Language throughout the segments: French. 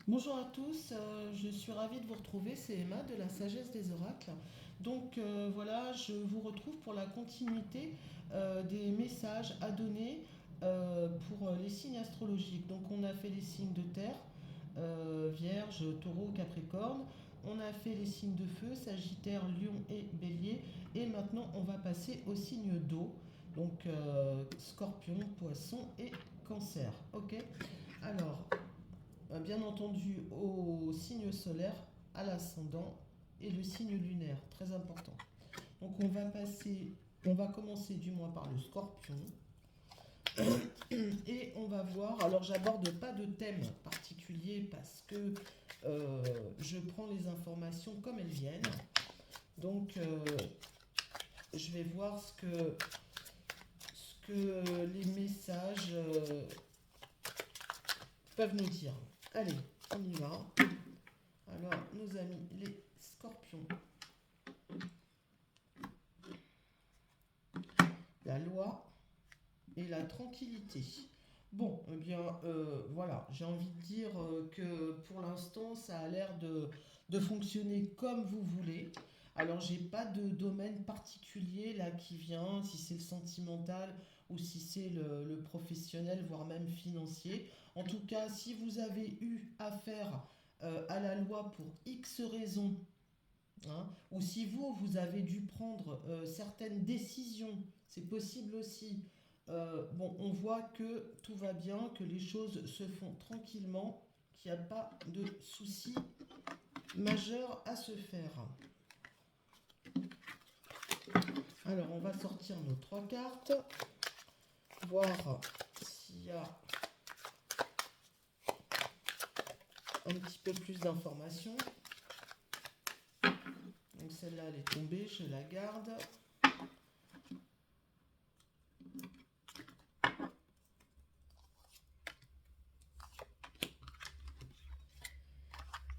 Bonjour à tous, je suis ravie de vous retrouver, c'est Emma de la Sagesse des Oracles. Donc voilà, je vous retrouve pour la continuité des messages à donner pour les signes astrologiques. Donc on a fait les signes de terre, Vierge, Taureau, Capricorne. On a fait les signes de feu, Sagittaire, Lion et Bélier. Et maintenant on va passer aux signes d'eau, donc Scorpion, Poisson et Cancer. Ok. Alors, bien entendu au signe solaire, à l'ascendant et le signe lunaire, très important. Donc on va commencer du moins par le scorpion et on va voir, alors j'aborde pas de thème particulier parce que je prends les informations comme elles viennent. Donc je vais voir ce que les messages peuvent nous dire. Allez, on y va. Alors, nos amis, les scorpions, la loi et la tranquillité. Bon, eh bien, voilà, j'ai envie de dire que pour l'instant, ça a l'air de fonctionner comme vous voulez. Alors, j'ai pas de domaine particulier là qui vient, si c'est le sentimental ou si c'est le professionnel, voire même financier. En tout cas, si vous avez eu affaire à la loi pour X raisons, hein, ou si vous avez dû prendre certaines décisions, c'est possible aussi. Bon, on voit que tout va bien, que les choses se font tranquillement, qu'il n'y a pas de soucis majeurs à se faire. Alors, on va sortir nos trois cartes, voir s'il y a un petit peu plus d'informations. Donc celle-là, elle est tombée, je la garde.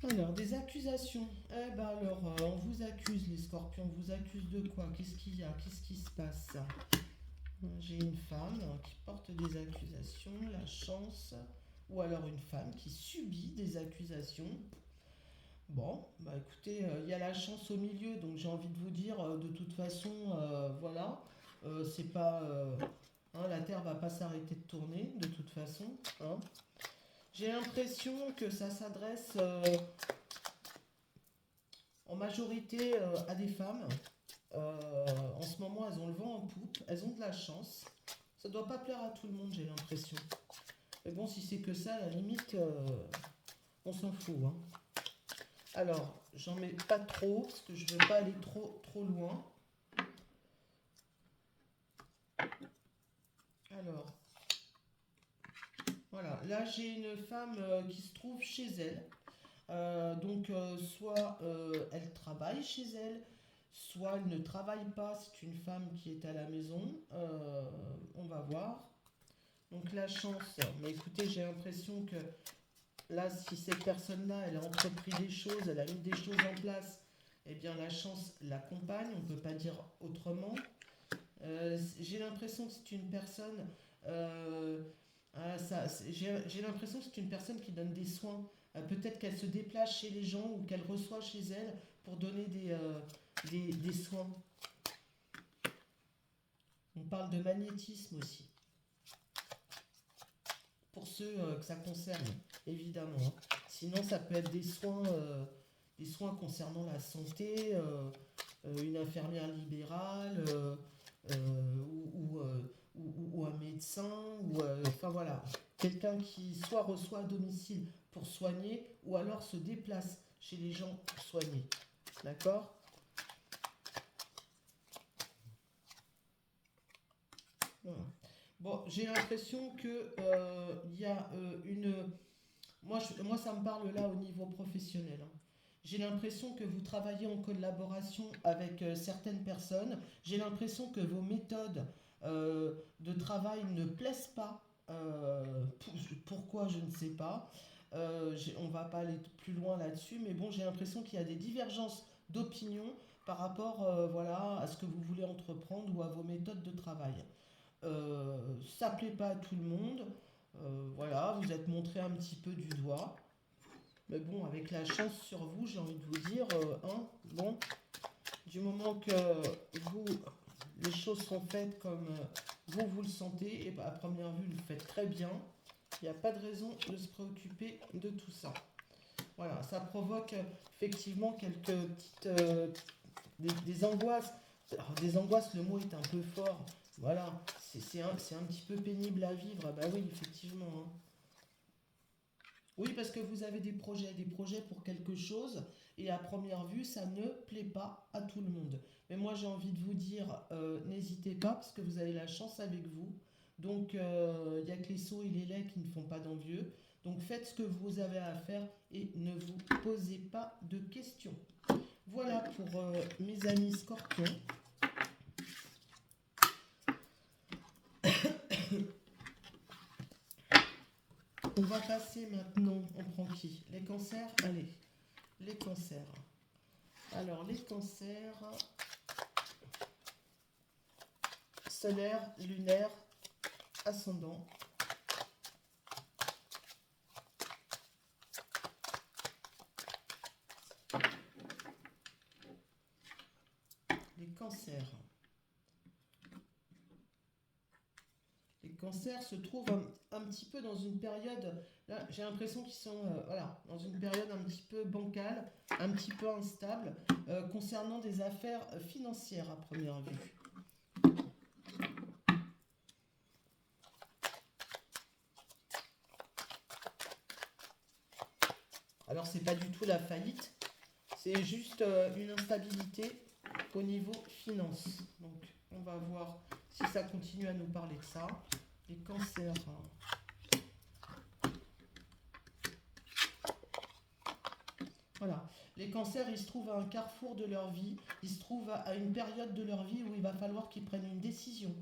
Alors, des accusations. Eh ben alors, on vous accuse, les scorpions. On vous accuse de quoi? Qu'est-ce qu'il y a? Qu'est-ce qui se passe? J'ai une femme qui porte des accusations, la chance, ou alors une femme qui subit des accusations. Bon, bah écoutez, il y a la chance au milieu, donc j'ai envie de vous dire, de toute façon, voilà, c'est pas, hein, la Terre va pas s'arrêter de tourner, de toute façon, hein. J'ai l'impression que ça s'adresse en majorité à des femmes. En ce moment, elles ont le vent en poupe, elles ont de la chance. Ça doit pas plaire à tout le monde, j'ai l'impression. Mais bon, si c'est que ça, à la limite, on s'en fout, hein. Alors, j'en mets pas trop, parce que je veux pas aller trop loin. Alors, voilà, là j'ai une femme qui se trouve chez elle. Donc, soit elle travaille chez elle, soit elle ne travaille pas, c'est une femme qui est à la maison. On va voir. Donc, la chance, mais écoutez, j'ai l'impression que là, si cette personne-là, elle a entrepris des choses, elle a mis des choses en place, eh bien, la chance l'accompagne, on ne peut pas dire autrement. J'ai l'impression que c'est une personne. euh, j'ai l'impression que c'est une personne qui donne des soins. Peut-être qu'elle se déplace chez les gens ou qu'elle reçoit chez elle pour donner des soins. On parle de magnétisme aussi, pour ceux que ça concerne, évidemment, hein. Sinon, ça peut être des soins concernant la santé, une infirmière libérale, ou un médecin, enfin voilà, quelqu'un qui soit reçoit à domicile pour soigner, ou alors se déplace chez les gens pour soigner. D'accord? Voilà. Bon, j'ai l'impression que il y a une. Moi, ça me parle là au niveau professionnel, hein. J'ai l'impression que vous travaillez en collaboration avec certaines personnes. J'ai l'impression que vos méthodes de travail ne plaisent pas. Pourquoi, je ne sais pas. On ne va pas aller plus loin là-dessus, mais bon, j'ai l'impression qu'il y a des divergences d'opinion par rapport voilà, à ce que vous voulez entreprendre ou à vos méthodes de travail. Ça plaît pas à tout le monde. Voilà, vous êtes montré un petit peu du doigt. Mais bon, avec la chance sur vous, j'ai envie de vous dire, hein, bon, du moment que vous, les choses sont faites comme vous le sentez, et bah, à première vue, vous le faites très bien. Il n'y a pas de raison de se préoccuper de tout ça. Voilà, ça provoque effectivement quelques petites des angoisses. Alors, des angoisses, le mot est un peu fort. Voilà, c'est un petit peu pénible à vivre. Ah bah oui, effectivement, hein. Oui, parce que vous avez des projets pour quelque chose, et à première vue, ça ne plaît pas à tout le monde. Mais moi, j'ai envie de vous dire, n'hésitez pas, parce que vous avez la chance avec vous. Donc, il n'y a que les sots et les laits qui ne font pas d'envieux. Donc, faites ce que vous avez à faire et ne vous posez pas de questions. Voilà pour mes amis scorpions. On va passer maintenant, on prend qui? Les cancers? Allez, les cancers. Alors, les cancers, solaire, lunaire, ascendant. Les cancers. Les cancers se trouvent un petit peu dans une période, là j'ai l'impression qu'ils sont voilà, dans une période un petit peu bancale, un petit peu instable, concernant des affaires financières à première vue. Alors c'est pas du tout la faillite, c'est juste une instabilité au niveau finance. Donc on va voir si ça continue à nous parler de ça. Les cancers. Voilà. Les cancers, ils se trouvent à un carrefour de leur vie. Ils se trouvent à une période de leur vie où il va falloir qu'ils prennent une décision.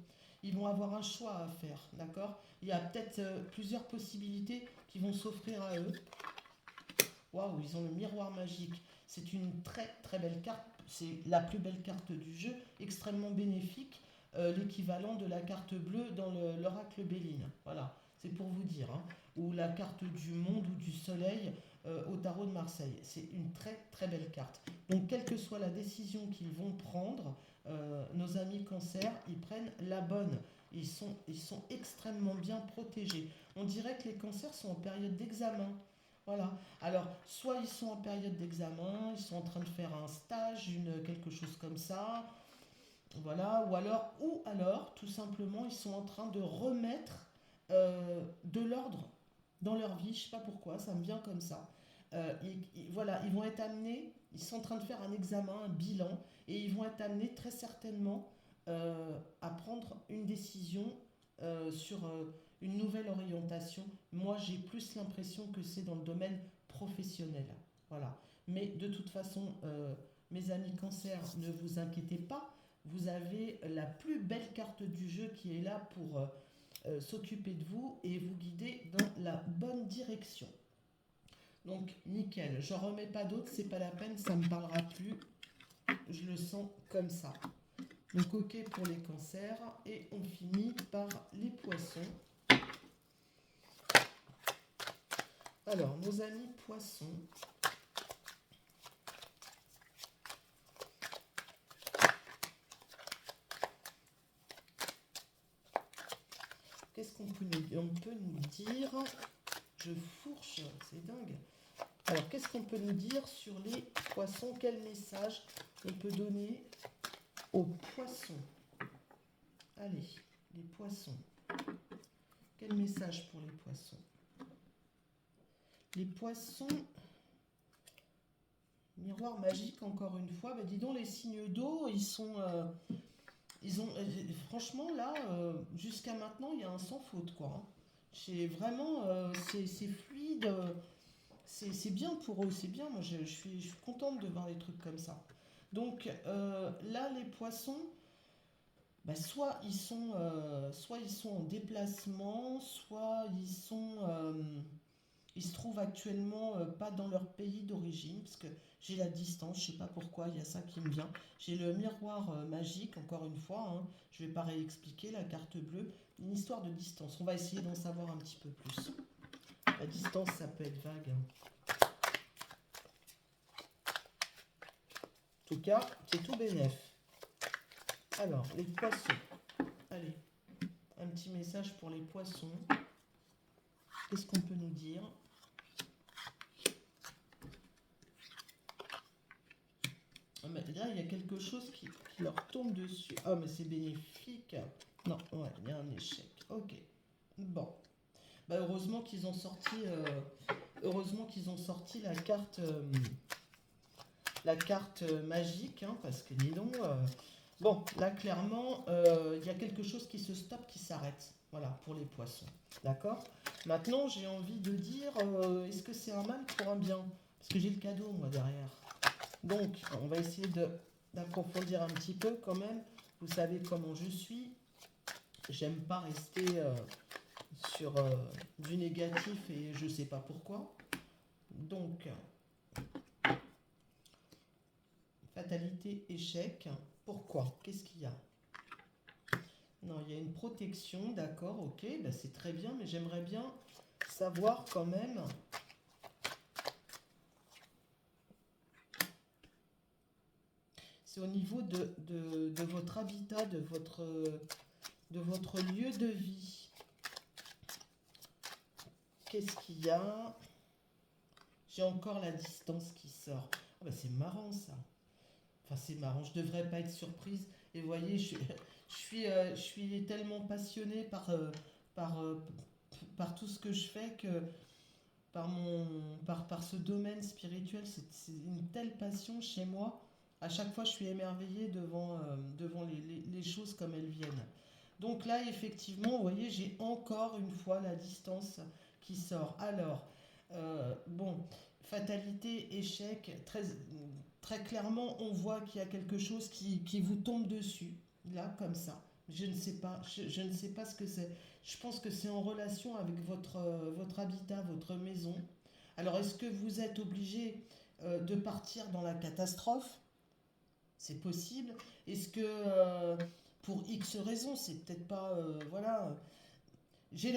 Ils vont avoir un choix à faire, d'accord? Il y a peut-être plusieurs possibilités qui vont s'offrir à eux. Waouh, ils ont le miroir magique. C'est une très très belle carte. C'est la plus belle carte du jeu, extrêmement bénéfique. L'équivalent de la carte bleue dans l'oracle Béline. Voilà, c'est pour vous dire, hein. Ou la carte du monde ou du soleil au tarot de Marseille. C'est une très très belle carte. Donc, quelle que soit la décision qu'ils vont prendre, nos amis cancer, ils prennent la bonne. Ils sont extrêmement bien protégés. On dirait que les cancers sont en période d'examen. Voilà. Alors, soit ils sont en période d'examen, ils sont en train de faire un stage, quelque chose comme ça. Voilà. Ou alors, tout simplement, ils sont en train de remettre de l'ordre dans leur vie. Je sais pas pourquoi, ça me vient comme ça. Voilà, ils vont être amenés, ils sont en train de faire un examen, un bilan, et ils vont être amenés très certainement à prendre une décision sur une nouvelle orientation. Moi, j'ai plus l'impression que c'est dans le domaine professionnel. Voilà. Mais de toute façon, mes amis cancer, ne vous inquiétez pas. Vous avez la plus belle carte du jeu qui est là pour s'occuper de vous et vous guider dans la bonne direction. Donc, nickel. Je remets pas d'autres, c'est pas la peine, ça me parlera plus. Je le sens comme ça. Donc, ok pour les cancers. Et on finit par les poissons. Alors, nos amis poissons. Qu'est-ce qu'on peut nous dire? Je fourche, c'est dingue. Alors, qu'est-ce qu'on peut nous dire sur les poissons? Quel message on peut donner aux poissons? Allez, les poissons. Quel message pour les poissons? Les poissons, miroir magique encore une fois. Bah, dis donc, les signes d'eau, franchement là, jusqu'à maintenant, il y a un sans faute quoi, hein. C'est vraiment, c'est fluide, c'est bien pour eux, c'est bien. Moi, je suis contente de voir des trucs comme ça. Donc là, les poissons, bah, soit ils sont en déplacement, soit ils se trouvent actuellement pas dans leur pays d'origine, parce que j'ai la distance, je sais pas pourquoi, il y a ça qui me vient. J'ai le miroir magique, encore une fois, hein, je vais pas réexpliquer la carte bleue, une histoire de distance. On va essayer d'en savoir un petit peu plus. La distance, ça peut être vague, hein. tout cas, c'est tout bénef. Alors, les poissons. Allez, un petit message pour les poissons. Qu'est-ce qu'on peut nous dire? Ah, mais là, il y a quelque chose qui leur tombe dessus. Ah, mais c'est bénéfique. Non, ouais, il y a un échec. Ok. Bon. Bah, heureusement qu'ils ont sorti la carte magique, hein, parce que dis donc. Bon, là, clairement, il y a quelque chose qui se stoppe, qui s'arrête. Voilà, pour les poissons. D'accord? Maintenant, j'ai envie de dire, est-ce que c'est un mal pour un bien? Parce que j'ai le cadeau, moi, derrière. Donc, on va essayer d'approfondir un petit peu quand même. Vous savez comment je suis. J'aime pas rester sur du négatif et je sais pas pourquoi. Donc, fatalité, échec. Pourquoi? Qu'est-ce qu'il y a? Non, il y a une protection, d'accord, ok, ben c'est très bien, mais j'aimerais bien savoir quand même. C'est au niveau de votre habitat, de votre lieu de vie. Qu'est-ce qu'il y a? J'ai encore la distance qui sort. Ah ben c'est marrant ça. Enfin, c'est marrant, je devrais pas être surprise. Et vous voyez, je suis tellement passionnée par, euh, par tout ce que je fais que par ce domaine spirituel, c'est une telle passion chez moi. À chaque fois, je suis émerveillée devant les choses comme elles viennent. Donc là, effectivement, vous voyez, j'ai encore une fois la distance qui sort. Alors, bon, fatalité, échec, très clairement, on voit qu'il y a quelque chose qui vous tombe dessus, là, comme ça. Je ne sais pas, je ne sais pas ce que c'est. Je pense que c'est en relation avec votre habitat, votre maison. Alors, est-ce que vous êtes obligé de partir dans la catastrophe? C'est possible. Est-ce que pour X raisons, c'est peut-être pas. Voilà. Je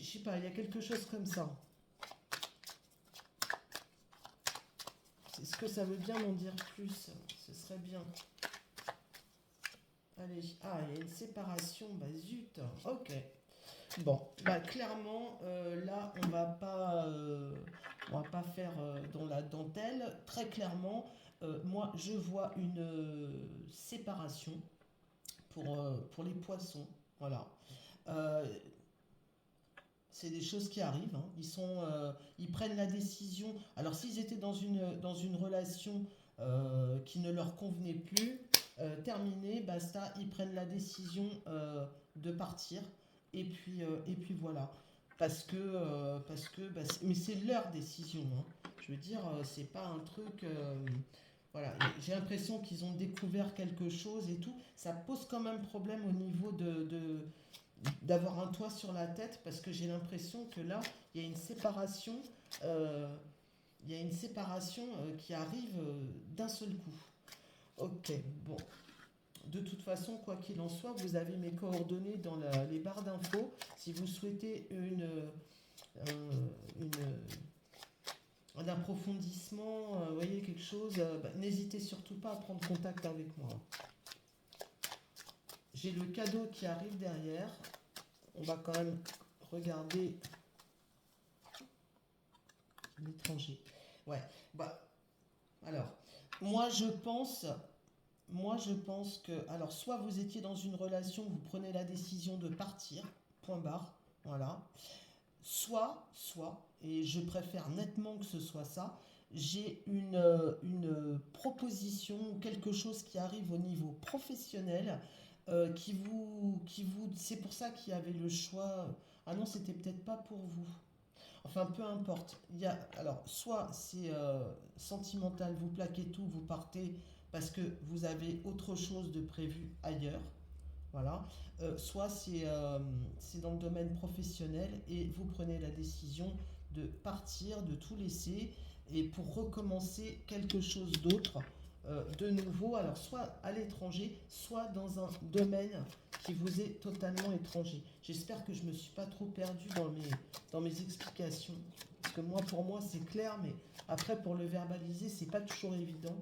sais pas, il y a quelque chose comme ça. Est-ce que ça veut bien m'en dire plus? Ce serait bien. Allez, ah, il y a une séparation, bah zut, ok. Bon, bah clairement, là, on va pas faire dans la dentelle. Très clairement, moi, je vois une séparation pour les poissons. Voilà. Euh, c'est des choses qui arrivent, hein. Ils prennent la décision. Alors, s'ils étaient dans une relation qui ne leur convenait plus, terminée, basta, ils prennent la décision de partir. Et puis voilà. Parce que bah, mais c'est leur décision, hein. Je veux dire, c'est pas un truc. Voilà, j'ai l'impression qu'ils ont découvert quelque chose et tout. Ça pose quand même problème au niveau d'avoir un toit sur la tête parce que j'ai l'impression que là, il y a une séparation, euh, qui arrive d'un seul coup. Ok, bon. De toute façon, quoi qu'il en soit, vous avez mes coordonnées dans les barres d'infos. Si vous souhaitez une, un approfondissement, vous voyez quelque chose, bah, n'hésitez surtout pas à prendre contact avec moi. J'ai le cadeau qui arrive derrière. On va quand même regarder l'étranger. Ouais, bah, alors, moi je pense, que, alors, soit vous étiez dans une relation, vous prenez la décision de partir, point barre, voilà. Soit, et je préfère nettement que ce soit ça, j'ai une proposition, quelque chose qui arrive au niveau professionnel, c'est pour ça qu'il y avait le choix. Ah non, c'était peut-être pas pour vous. Enfin, peu importe. Alors, soit c'est sentimental, vous plaquez tout, vous partez parce que vous avez autre chose de prévu ailleurs. Voilà. Soit c'est dans le domaine professionnel et vous prenez la décision de partir, de tout laisser et pour recommencer quelque chose d'autre, de nouveau, alors soit à l'étranger, soit dans un domaine qui vous est totalement étranger. J'espère que je ne me suis pas trop perdue dans mes explications. Parce que moi, pour moi, c'est clair, mais après, pour le verbaliser, c'est pas toujours évident.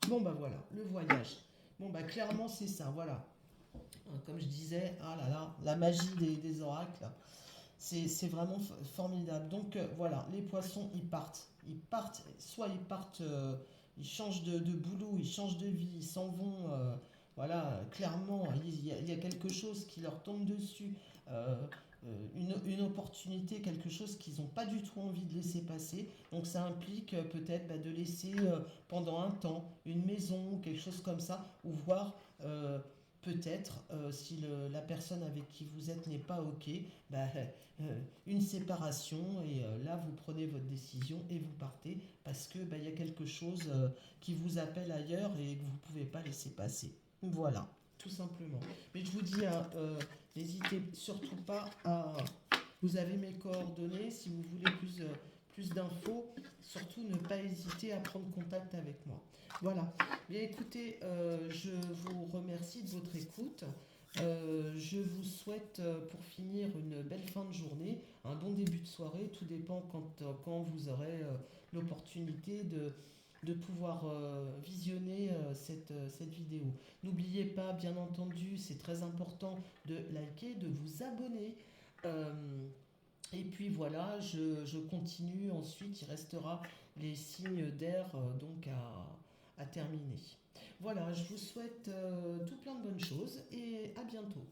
Bon, bah voilà, le voyage. Bon, bah clairement, c'est ça, voilà. Comme je disais, ah là là, la magie des oracles, c'est vraiment formidable. Donc voilà, les poissons, ils partent. Ils partent, soit ils partent, ils changent de boulot, ils changent de vie, ils s'en vont. Voilà, clairement, il y a quelque chose qui leur tombe dessus. euh, une opportunité, quelque chose qu'ils n'ont pas du tout envie de laisser passer. Donc ça implique peut-être bah, de laisser pendant un temps une maison, quelque chose comme ça, ou voir peut-être si la personne avec qui vous êtes n'est pas OK, bah, une séparation et là vous prenez votre décision et vous partez parce que bah, il y a quelque chose qui vous appelle ailleurs et que vous ne pouvez pas laisser passer. Voilà, tout simplement. Mais je vous dis, hein, n'hésitez surtout pas à... Vous avez mes coordonnées, si vous voulez plus d'infos, surtout ne pas hésiter à prendre contact avec moi. Voilà. Bien écoutez, je vous remercie de votre écoute. Je vous souhaite pour finir une belle fin de journée, un bon début de soirée. Tout dépend quand vous aurez l'opportunité de pouvoir visionner cette vidéo. N'oubliez pas, bien entendu, c'est très important de liker, de vous abonner. Euh, et puis voilà, je continue. Ensuite, il restera les signes d'air donc à terminer. Voilà, je vous souhaite tout plein de bonnes choses et à bientôt.